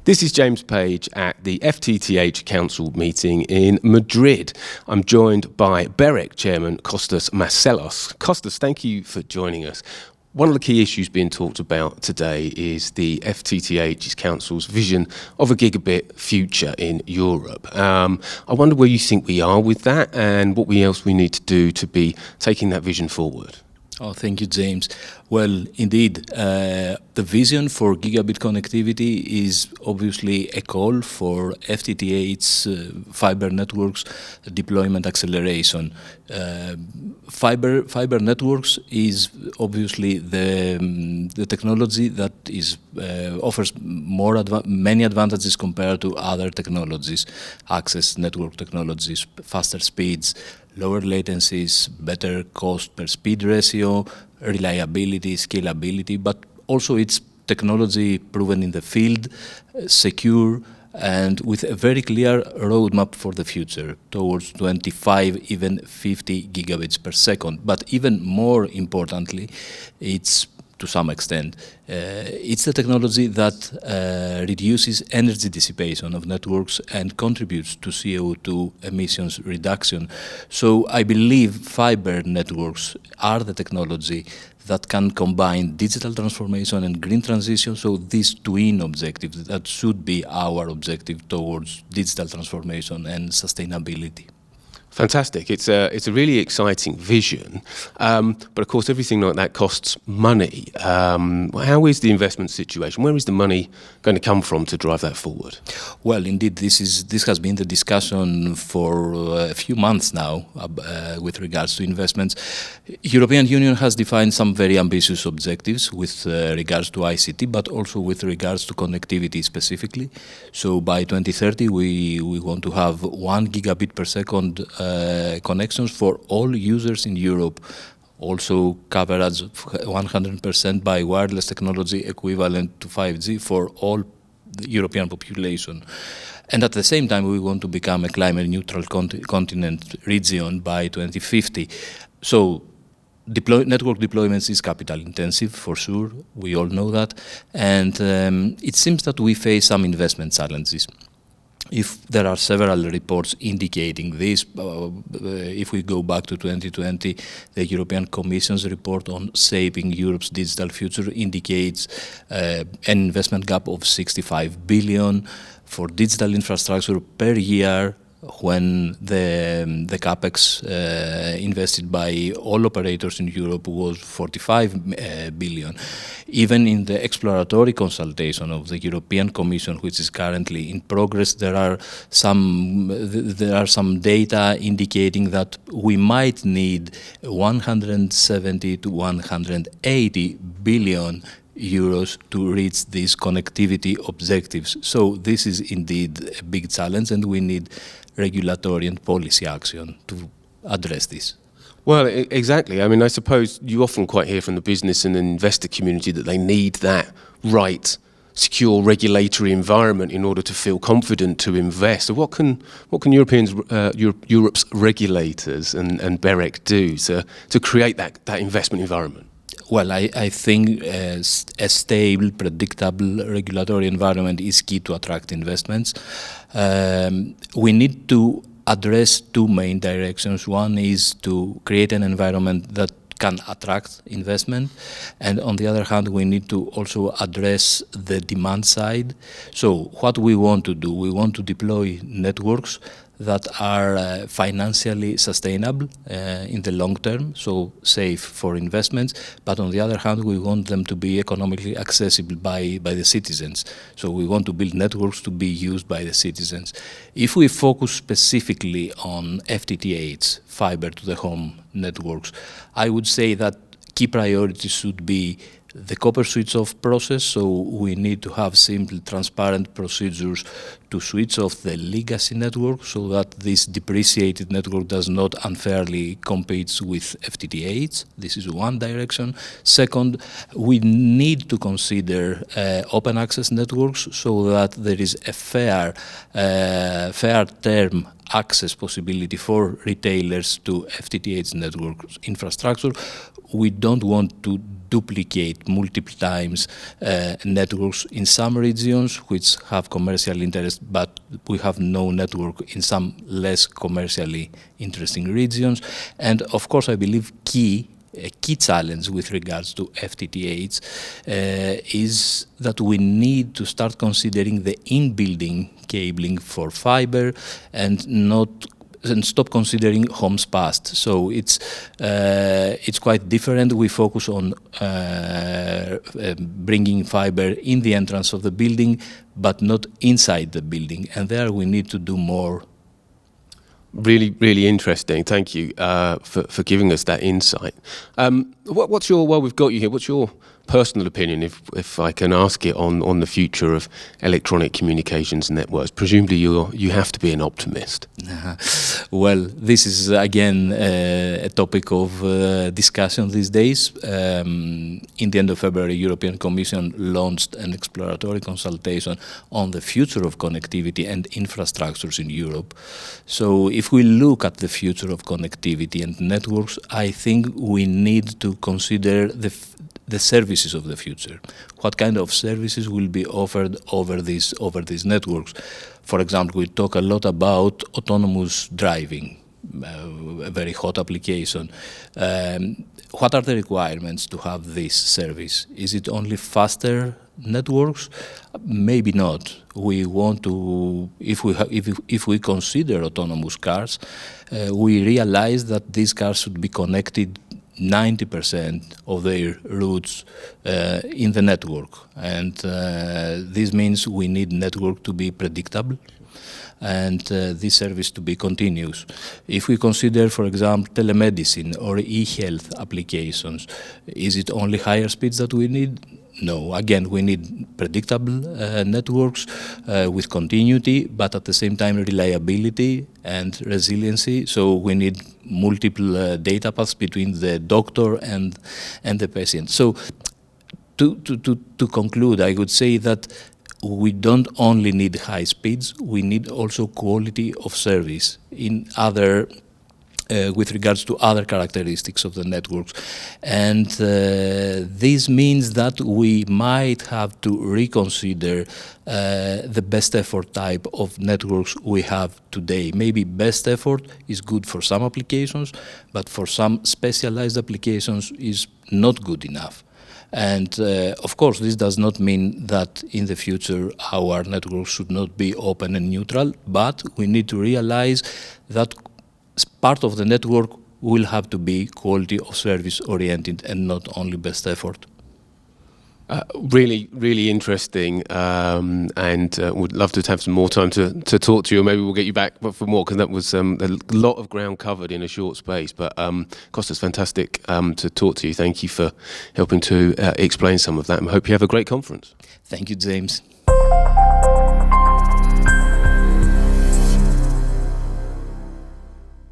This is James Page at the FTTH Council meeting in Madrid. I'm joined by BEREC Chairman Konstantinos Masselos. Kostas, thank you for joining us. One of the key issues being talked about today is the FTTH Council's vision of a gigabit future in Europe. I wonder where you think we are with that and what else we need to do to be taking that vision forward. Oh, thank you, James. Well, indeed, the vision for gigabit connectivity is obviously a call for FTTH fiber networks deployment acceleration. Fiber networks is obviously the technology that is offers many advantages compared to other technologies, access network technologies, faster speeds, lower latencies, better cost per speed ratio, reliability, scalability, but also it's technology proven in the field, secure, and with a very clear roadmap for the future towards 25, even 50 gigabits per second. But even more importantly, it's to some extent, it's the technology that reduces energy dissipation of networks and contributes to CO2 emissions reduction. So I believe fiber networks are the technology that can combine digital transformation and green transition, so these twin objectives that should be our objective towards digital transformation and sustainability. Fantastic. It's a really exciting vision, but of course everything like that costs money. How is the investment situation? Where is the money going to come from to drive that forward? Well, indeed, this has been the discussion for a few months now with regards to investments. European Union has defined some very ambitious objectives with regards to ICT, but also with regards to connectivity specifically. So by 2030, we want to have 1 gigabit per second connections for all users in Europe, also coverage 100% by wireless technology equivalent to 5G for all the European population. And at the same time, we want to become a climate neutral continent region by 2050. So network deployments is capital intensive for sure, we all know that, and it seems that we face some investment challenges. If there are several reports indicating this, if we go back to 2020, the European Commission's report on shaping Europe's digital future indicates an investment gap of 65 billion for digital infrastructure per year, when the capex invested by all operators in Europe was 45 billion. Even in the exploratory consultation of the European Commission, which is currently in progress, there are some data indicating that we might need 170 to 180 billion euros to reach these connectivity objectives. So this is indeed a big challenge, and we need regulatory and policy action to address this. Well, exactly. I mean, I suppose you often quite hear from the business and investor community that they need that right, secure regulatory environment in order to feel confident to invest. So what can Europe's regulators and BEREC do to create that investment environment? Well, I think a stable, predictable regulatory environment is key to attract investments. We need to address two main directions. One is to create an environment that can attract investment, and on the other hand, we need to also address the demand side. So what we want to do, we want to deploy networks that are financially sustainable in the long term, so safe for investments, but on the other hand, we want them to be economically accessible by the citizens. So we want to build networks to be used by the citizens. If we focus specifically on FTTH, fiber to the home networks, I would say that key priorities should be the copper switch-off process, so we need to have simple, transparent procedures to switch off the legacy network so that this depreciated network does not unfairly compete with FTTH. This is one direction. Second, we need to consider open access networks so that there is a fair term access possibility for retailers to FTTH network infrastructure. We don't want to duplicate multiple times networks in some regions which have commercial interest, but we have no network in some less commercially interesting regions. And of course, I believe a key challenge with regards to FTTH is that we need to start considering the in-building cabling for fiber and stop considering homes passed. So it's quite different. We focus on bringing fiber in the entrance of the building, but not inside the building. And there we need to do more. Really, really interesting. Thank you for giving us that insight. While we've got you here, what's your personal opinion, if I can ask it, on the future of electronic communications networks? Presumably you have to be an optimist. Well, this is again a topic of discussion these days. In the end of February, European Commission launched an exploratory consultation on the future of connectivity and infrastructures in Europe. So if we look at the future of connectivity and networks, I think we need to consider the services of the future. What kind of services will be offered over these networks? For example, we talk a lot about autonomous driving, a very hot application. What are the requirements to have this service? Is it only faster networks? Maybe not. We want to, if we consider autonomous cars, we realize that these cars should be connected 90% of their routes in the network, and this means we need network to be predictable and this service to be continuous. If we consider, for example, telemedicine or e-health applications, is it only higher speeds that we need? No. Again, we need predictable networks with continuity, but at the same time reliability and resiliency. So we need multiple data paths between the doctor and the patient. So to conclude, I would say that we don't only need high speeds, we need also quality of service in other with regards to other characteristics of the networks. And this means that we might have to reconsider the best effort type of networks we have today. Maybe best effort is good for some applications, but for some specialized applications is not good enough. And of course, this does not mean that in the future our networks should not be open and neutral, but we need to realize that part of the network will have to be quality of service oriented and not only best effort. Really, really interesting, and would love to have some more time to talk to you. Maybe we'll get you back for more, because that was a lot of ground covered in a short space. But Kostas, fantastic to talk to you. Thank you for helping to explain some of that, and I hope you have a great conference. Thank you, James.